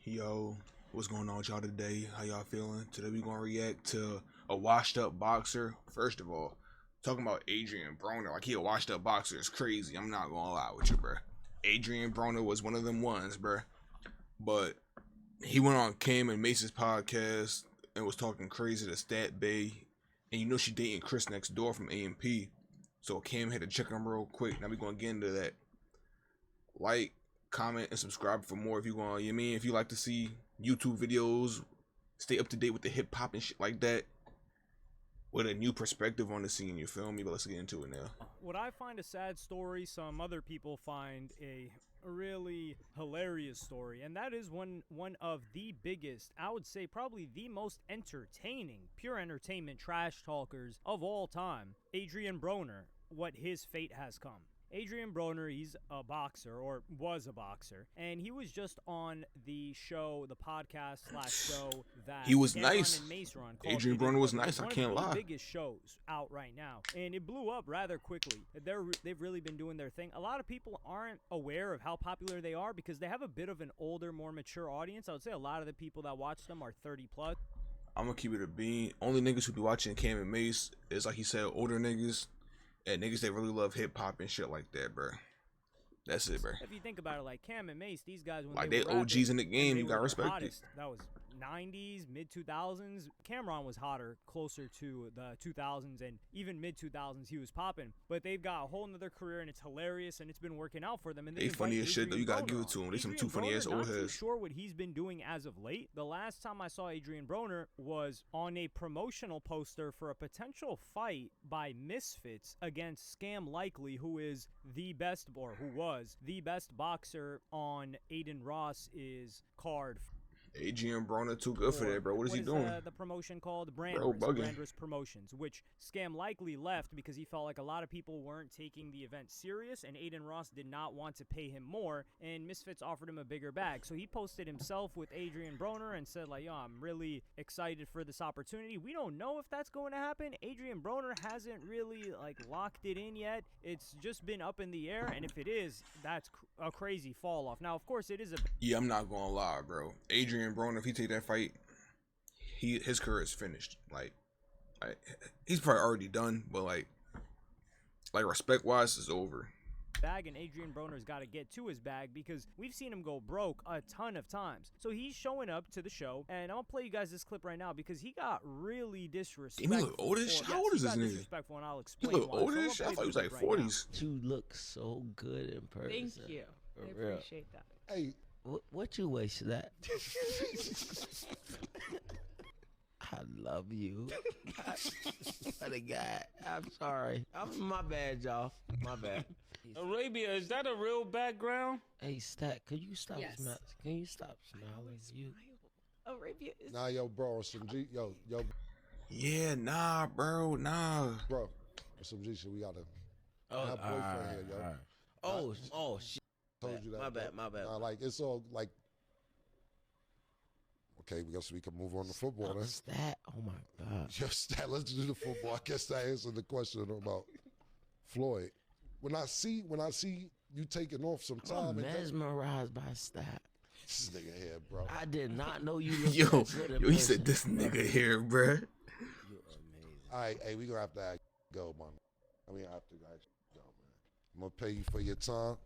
Yo, what's going on with y'all today? How y'all feeling? Today we gonna react to a washed up boxer. First of all, talking about Adrien Broner, like he a washed up boxer is crazy. I'm not gonna lie with you, bro. Adrien Broner was one of them ones, bro. But he went on Cam and Mace's podcast and was talking crazy to Stat Bay. And you know she dating Chris next door from AMP. So Cam had to check him real quick. Now we gonna get into that. Like, comment, and subscribe for more if you want. You mean if you like to see YouTube videos, stay up to date with the hip hop and shit like that, with a new perspective on the scene. You feel me? But let's get into it now. What I find a sad story, some other people find a really hilarious story, and that is one of the biggest, I would say probably the most entertaining, pure entertainment trash talkers of all time, Adrien Broner. What his fate has come. Adrien Broner, he's a boxer, or was a boxer, and he was just on the show, the podcast / show that He was Cameron nice. and Mace were on. Adrien Broner was nice. I can't lie. One of the biggest shows out right now, and it blew up rather quickly. They've really been doing their thing. A lot of people aren't aware of how popular they are because they have a bit of an older, more mature audience. I would say a lot of the people that watch them are 30 plus. I'm gonna keep it a bean. Only niggas who be watching Cam and Mace is, like he said, older niggas. And niggas that really love hip hop and shit like that, bro. That's it, bro. If you think about it, like Cam and Mace, these guys, when like they were OGs in the game, you gotta respect hottest, it. That was 90s, mid 2000s. Cameron was hotter, closer to the 2000s, and even mid 2000s he was popping. But they've got a whole nother career, and it's hilarious, and it's been working out for them. And they funny as shit though. You gotta give it to them. They some too funny ass old heads. I'm not sure what he's been doing as of late. The last time I saw Adrien Broner was on a promotional poster for a potential fight by Misfits against Scam Likely, who is the best, or who was the best boxer on Aiden Ross's card. Adrien Broner too good for that, bro. What is he doing? The promotion called Brandress Promotions, which Scam Likely left because he felt like a lot of people weren't taking the event serious, and Aiden Ross did not want to pay him more, and Misfits offered him a bigger bag. So he posted himself with Adrien Broner and said, like, yo, I'm really excited for this opportunity. We don't know if that's going to happen. Adrien Broner hasn't really, like, locked it in yet. It's just been up in the air, and if it is, that's a crazy fall off. Now, of course, it is a... Yeah, I'm not gonna lie, bro. Adrien Broner, if he take that fight, his career is finished. Like he's probably already done, but like respect wise, it's over. Bag, and Adrien Broner's got to get to his bag because we've seen him go broke a ton of times. So he's showing up to the show, and I'll play you guys this clip right now because he got really disrespectful. He look oldish. How old is this nigga? Disrespectful, and I'll explain. He look oldish. I thought he was like 40s. You look so good in person. Thank you. I appreciate that. Hey, what you waste that? I love you. What a guy. I'm sorry. My bad, y'all. My bad. Arabia, is that a real background? Hey, Stat, could you stop Yes. smiling? Can you stop smiling? You. Arabia is... Nah, yo, bro, some G, yo, Yeah, nah, bro, nah. bro, some G shit. We gotta Oh, have boyfriend here, yo. Oh, shit. Told you that. My bad, bro. my bad. Nah, like it's all like. Okay, we can move on to football then. Stat, oh my God. Just that. Let's do the football. I guess that answered the question about Floyd. When I see you taking off some time, I'm mesmerized by Stat. this nigga here, bro. I did not know you looked Yo, that good in he said person. this nigga here, bro. You're amazing. All right, hey, we gonna have to go, man. I mean, I have to go, man. I'm gonna pay you for your time,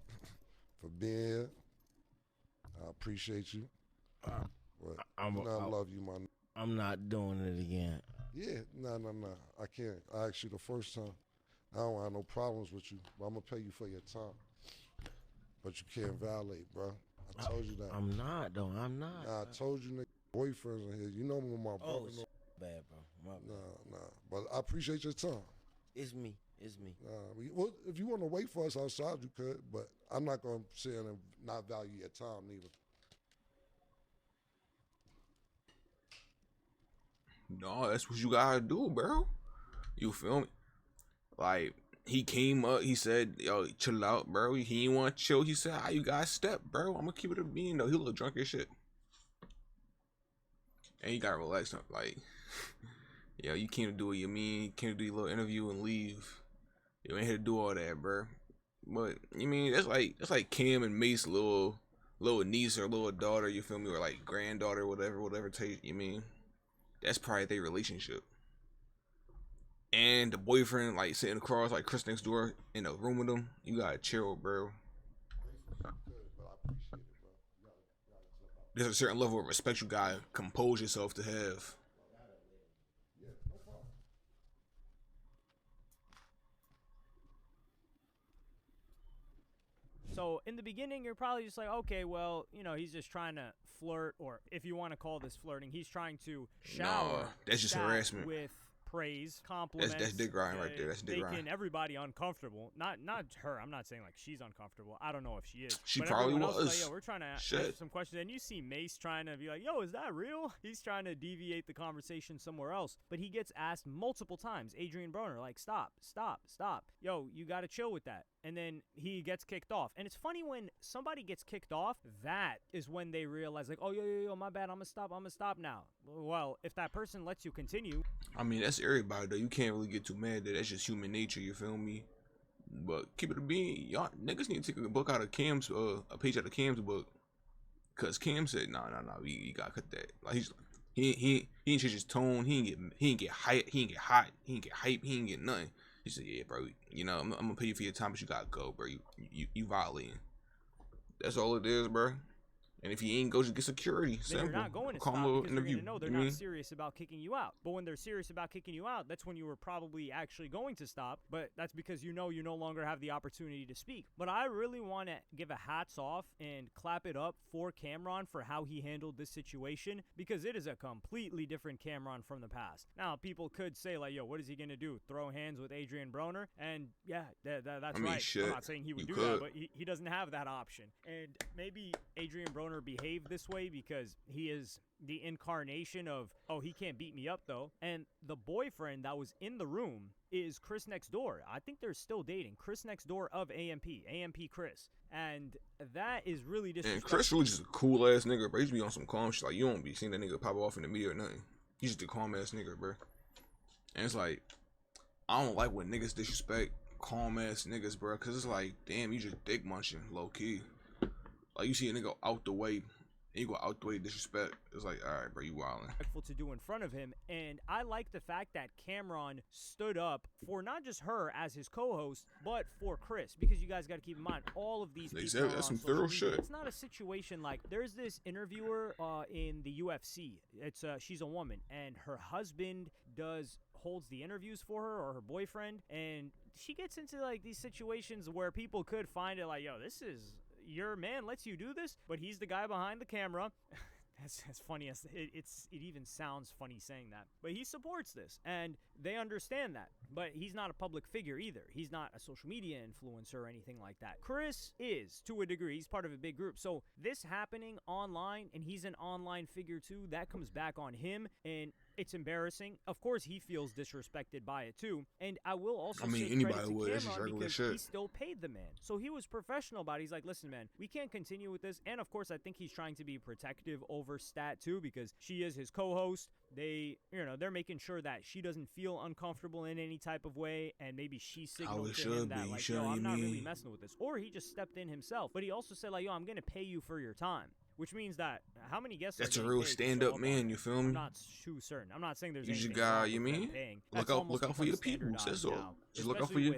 for being here. I appreciate you. But I love you, man. I'm not doing it again. Yeah, no. I can't. I asked you the first time. I don't have no problems with you, but I'm gonna pay you for your time. But you can't violate, bro. I told you that. I'm not, though. I'm not. Nah, I told you, nigga. Boyfriends in here. You know when my Oh, brother. shit. Bad, bro. My bad. Nah. But I appreciate your time. It's me. Well, if you want to wait for us outside, you could. But I'm not gonna sit here and not value your time neither. No, that's what you gotta do, bro. You feel me? Like, he came up, he said, yo, chill out, bro. He ain't want to chill. He said, how you guys step, bro? I'm gonna keep it a bean, though. He look drunk as shit. And he got relaxed. Like, yo, you can't do what you mean. You can't do your little interview and leave. You ain't here to do all that, bro. But, you mean, that's like Cam and Mace little little niece or little daughter, you feel me, or like granddaughter, whatever take you mean. That's probably their relationship. And the boyfriend like sitting across like Chris next door in a room with them. You gotta chill, bro. There's a certain level of respect you gotta compose yourself to have. So in the beginning, you're probably just like, okay, well, you know, he's just trying to flirt, or if you want to call this flirting, he's trying to shower. No, that's just harassment. With praise, compliments. That's dick riding right there. That's dick riding. Making everybody uncomfortable. Not her. I'm not saying like she's uncomfortable. I don't know if she is. She but probably was. Like, yo, we're trying to ask some questions, and you see Mace trying to be like, yo, is that real? He's trying to deviate the conversation somewhere else, but he gets asked multiple times. Adrien Broner, like, stop. Yo, you got to chill with that. And then he gets kicked off. And it's funny when somebody gets kicked off, that is when they realize, like, oh, yo, my bad, I'm gonna stop now. Well, if that person lets you continue. I mean, that's everybody, though. You can't really get too mad that that's just human nature, you feel me? But keep it a bean. Y'all niggas need to take a book out of Cam's, a page out of Cam's book. Cause Cam said, nah, you gotta cut that. Like, he didn't change his tone, he didn't get hype, he didn't get nothing. He said, yeah, bro, you know, I'm gonna pay you for your time, but you gotta go, bro. You violating. That's all it is, bro. And if he ain't go, just get security. Then you're not going to stop because you're going to know they're not serious about kicking you out. But when they're serious about kicking you out, that's when you were probably actually going to stop. But that's because you know you no longer have the opportunity to speak. But I really want to give a hats off and clap it up for Cameron for how he handled this situation, because it is a completely different Cameron from the past. Now, people could say, like, yo, what is he going to do? Throw hands with Adrien Broner? And yeah, that's right. Shit, I'm not saying he would do that, but he doesn't have that option. And maybe Adrien Broner behave this way because he is the incarnation of, oh, he can't beat me up though. And the boyfriend that was in the room is Chris next door. I think they're still dating. Chris next door of AMP Chris. And that is really disrespectful. And Chris really just a cool ass nigga, bro. He just be on some calm shit. Like, you don't be seeing that nigga pop off in the media or nothing. He's just a calm ass nigga, bro. And it's like, I don't like when niggas disrespect calm ass niggas, bro. Cause it's like, damn, you just dick munching, low key. Like, you see a nigga out the way, and you go out the way disrespect. It's like, all right, bro, you wildin'. To do in front of him, and I like the fact that Cameron stood up for not just her as his co-host, but for Chris, because you guys got to keep in mind, all of these people that's some thorough shit. It's not a situation like, there's this interviewer in the UFC. It's she's a woman, and her husband holds the interviews for her, or her boyfriend, and she gets into like these situations where people could find it like, yo, this is, your man lets you do this, but he's the guy behind the camera. That's funny as it even sounds funny saying that, but he supports this and they understand that. But he's not a public figure either. He's not a social media influencer or anything like that. Chris is, to a degree. He's part of a big group. So this happening online, and he's an online figure too, that comes back on him, and it's embarrassing. Of course, he feels disrespected by it too. And I will also say anybody would. That's just regular shit. He still paid the man, so he was professional about it. He's like, listen, man, we can't continue with this. And of course, I think he's trying to be protective over Stat too, because she is his co-host. They're making sure that she doesn't feel uncomfortable in any type of way, and maybe she signaled to him that, like, yo, I'm not really messing with this. Or he just stepped in himself. But he also said, like, yo, I'm gonna pay you for your time. Which means that how many guests? That's a real stand-up man. You feel me? I'm not too certain. I'm not saying there's anything you got. You mean? Look out for your people. That's all. Just look out for your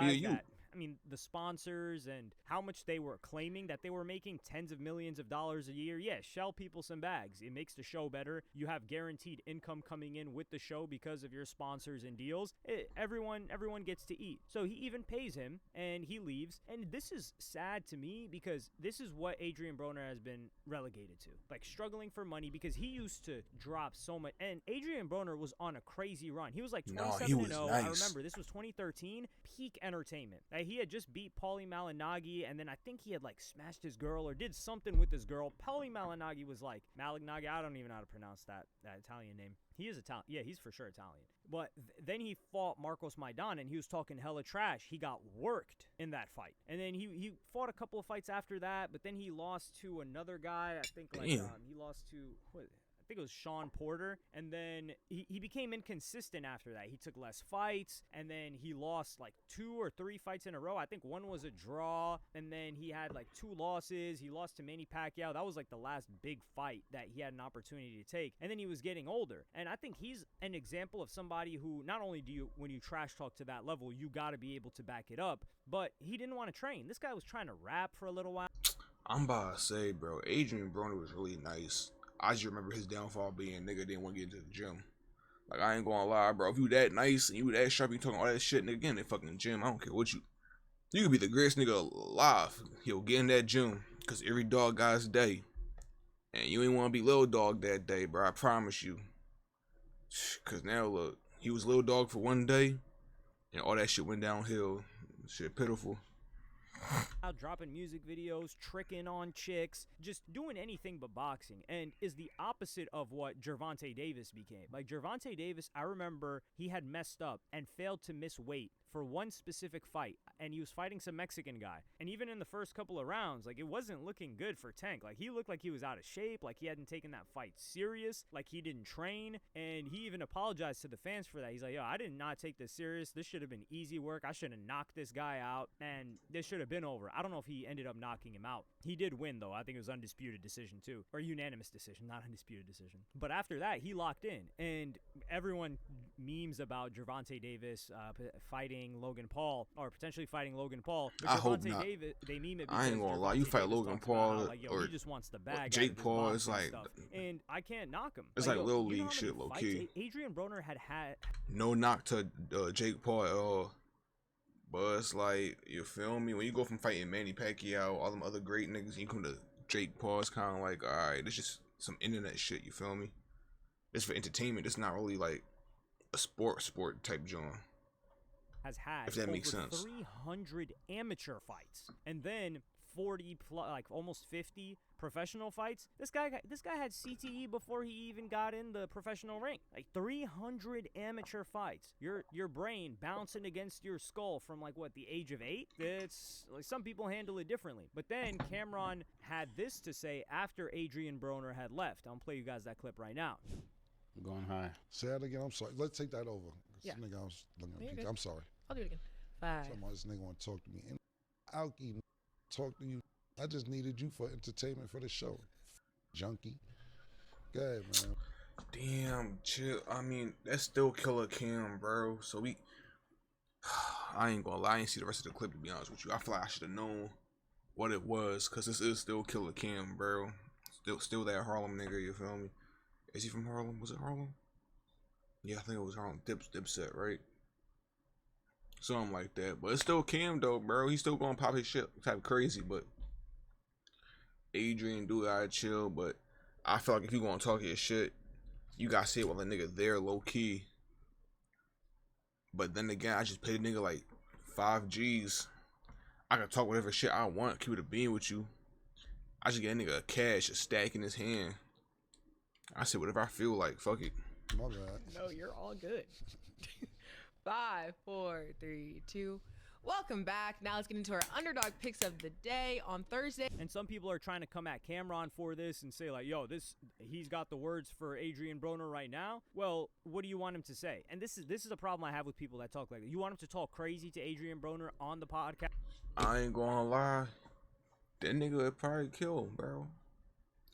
you. I mean, the sponsors and how much they were claiming that they were making tens of millions of dollars a year. Yeah, shell people some bags. It makes the show better. You have guaranteed income coming in with the show because of your sponsors and deals. Everyone gets to eat. So he even pays him, and he leaves. And this is sad to me because this is what Adrien Broner has been relegated to. Like, struggling for money, because he used to drop so much. And Adrien Broner was on a crazy run. He was like 27-0. Nice. I remember this was 2013. Peak entertainment. He had just beat Paulie Malignaggi, and then I think he had like smashed his girl or did something with his girl. Paulie Malignaggi was like, Malignaggi, I don't even know how to pronounce that Italian name. He is Italian. Yeah, he's for sure Italian. But then he fought Marcos Maidan, and he was talking hella trash. He got worked in that fight. And then he fought a couple of fights after that, but then he lost to another guy. I think like he lost to I think it was Sean Porter, and then he became inconsistent after that. He took less fights, and then he lost like 2 or 3 fights in a row. I think one was a draw, and then he had like 2 losses. He lost to Manny Pacquiao. That was like the last big fight that he had an opportunity to take, and then he was getting older. And I think he's an example of somebody who not only do you, when you trash talk to that level, you got to be able to back it up, but he didn't want to train. This guy was trying to rap for a little while. I'm about to say, bro, Adrien Broner was really nice. I just remember his downfall being nigga didn't want to get into the gym. Like, I ain't gonna lie, bro. If you that nice and you that sharp, you talking all that shit, nigga, get in that fucking gym. I don't care what you could be the greatest nigga alive. He'll get in that gym. Cause every dog got his day. And you ain't want to be little dog that day, bro. I promise you. Cause now, look, he was little dog for one day. And all that shit went downhill. Shit pitiful. Out dropping music videos, tricking on chicks, just doing anything but boxing, and is the opposite of what Gervonta Davis became. Like, Gervonta Davis, I remember he had messed up and failed to miss weight for one specific fight, and he was fighting some Mexican guy. And even in the first couple of rounds, like, it wasn't looking good for Tank. Like, he looked like he was out of shape, like he hadn't taken that fight serious, like he didn't train, and he even apologized to the fans for that. He's like, yo, I did not take this serious. This should have been easy work. I should have knocked this guy out, and this should have been over. I don't know if he ended up knocking him out. He did win, though. I think it was undisputed decision, too. Or unanimous decision, not undisputed decision. But after that, he locked in, and everyone memes about Gervonta Davis fighting Logan Paul, or potentially fighting Logan Paul. But I hope not. Davis, they meme it. I ain't gonna lie. You fight Logan Paul or he just wants the bag. Jake Paul is like, stuff, and I can't knock him. It's like little league shit, low key. Adrien Broner had no knock to Jake Paul at all. But it's like, you feel me? When you go from fighting Manny Pacquiao, all them other great niggas, and you come to Jake Paul, it's kind of like, alright, it's just some internet shit, you feel me? It's for entertainment. It's not really like a sport type joint. Has had, if that makes sense, 300 amateur fights, and then 40 plus, like almost 50 professional fights. This guy had CTE before he even got in the professional ring. Like 300 amateur fights. Your brain bouncing against your skull from like what, the age of 8? It's like some people handle it differently. But then Cameron had this to say after Adrien Broner had left. I'll play you guys that clip right now. I'm going high. Say that again. I'm sorry. Let's take that over. Yeah. Nigga, I was looking at You're I'm sorry. I'll do it again. 5. Somebody, this nigga want to talk to me. And Alki, talk to you. I just needed you for entertainment for the show. Junkie. Go ahead, man. Damn, chill. I mean, that's still Killer Cam, bro. So I ain't gonna lie. I ain't see the rest of the clip, to be honest with you. I feel like I should have known what it was, because this is still Killer Cam, bro. Still that Harlem nigga, you feel me? Is he from Harlem? Was it Harlem? Yeah, I think it was Harlem. Dipset, right? Something like that. But it's still Cam, though, bro. He's still gonna pop his shit type crazy, but Adrien do gotta chill. But I feel like if you gonna talk your shit, you gotta say it while the nigga there low key. But then again, I just paid a nigga like 5 G's. I can talk whatever shit I want, keep it a bean with you. I just get a nigga a cash, a stack in his hand. I say whatever I feel like, fuck it. My bad. No, you're all good. 5, 4, 3, 2. Welcome back. Now let's get into our underdog picks of the day on Thursday. And some people are trying to come at Cameron for this and say like, yo, he's got the words for Adrien Broner right now. Well, what do you want him to say? And this is a problem I have with people that talk like that. You want him to talk crazy to Adrien Broner on the podcast? I ain't gonna lie. That nigga would probably kill him, bro.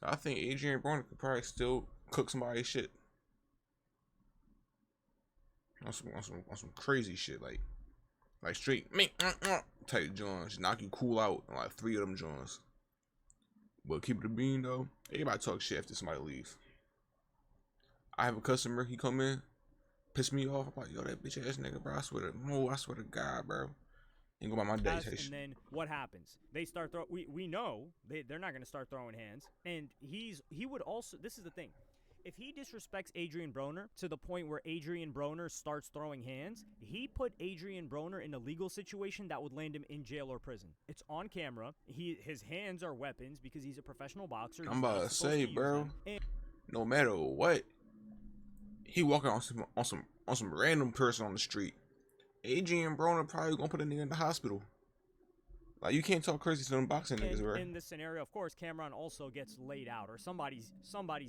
I think Adrien Broner could probably still cook somebody's shit. On some crazy shit, like straight type joints, knock you cool out on like 3 of them joints. But keep it a bean though. Everybody talk shit after somebody leave. I have a customer, he come in, piss me off. I'm like, yo, that bitch ass nigga, bro. I swear to God, bro. Ain't go by my day. And then what happens? They start we know they're not gonna start throwing hands. And he would also, this is the thing. If he disrespects Adrien Broner to the point where Adrien Broner starts throwing hands, he put Adrien Broner in a legal situation that would land him in jail or prison. It's on camera. His hands are weapons because he's a professional boxer. I'm about to say, bro, no matter what, he walking on some random person on the street. Adrien Broner probably gonna put a nigga in the hospital. Like, you can't talk crazy to them boxing niggas, bro. In this scenario, of course, Cameron also gets laid out, or somebody's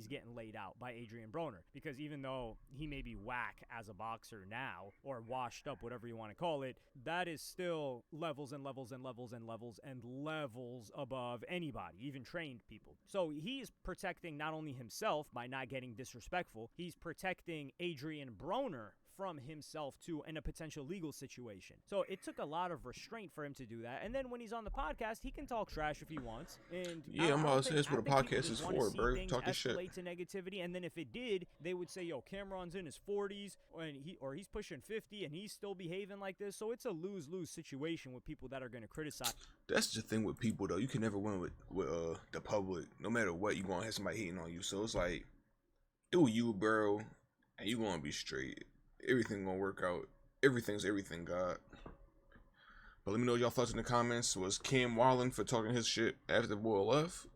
getting laid out by Adrien Broner, because even though he may be whack as a boxer now, or washed up, whatever you want to call it, that is still levels and levels and levels and levels and levels above anybody, even trained people. So he's protecting not only himself by not getting disrespectful, he's protecting Adrien Broner from himself too in a potential legal situation. So it took a lot of restraint for him to do that. And then when he's on the podcast, he can talk trash if he wants. And yeah, I'm about to say that's what a podcast is for, bro. Talking shit. To negativity, and then if it did, they would say, "Yo, Cameron's in his 40s, and he's pushing 50, and he's still behaving like this." So it's a lose-lose situation with people that are going to criticize. That's the thing with people, though. You can never win with the public. No matter what, you gonna have somebody hating on you. So it's like, do you, bro, and you gonna be straight. Everything gonna work out. Everything's everything, God. But let me know y'all thoughts in the comments. Was Cam wildin' for talking his shit after the boy left?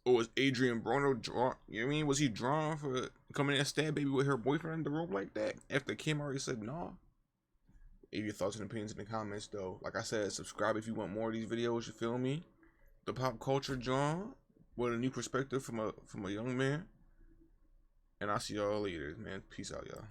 Or was Adrien Broner drawn? You know what I mean? Was he drawn for coming in and stab baby with her boyfriend in the room like that? After Cam already said no? Leave your thoughts and opinions in the comments, though. Like I said, subscribe if you want more of these videos, you feel me? The pop culture John with a new perspective from a young man. And I'll see y'all later, man. Peace out, y'all.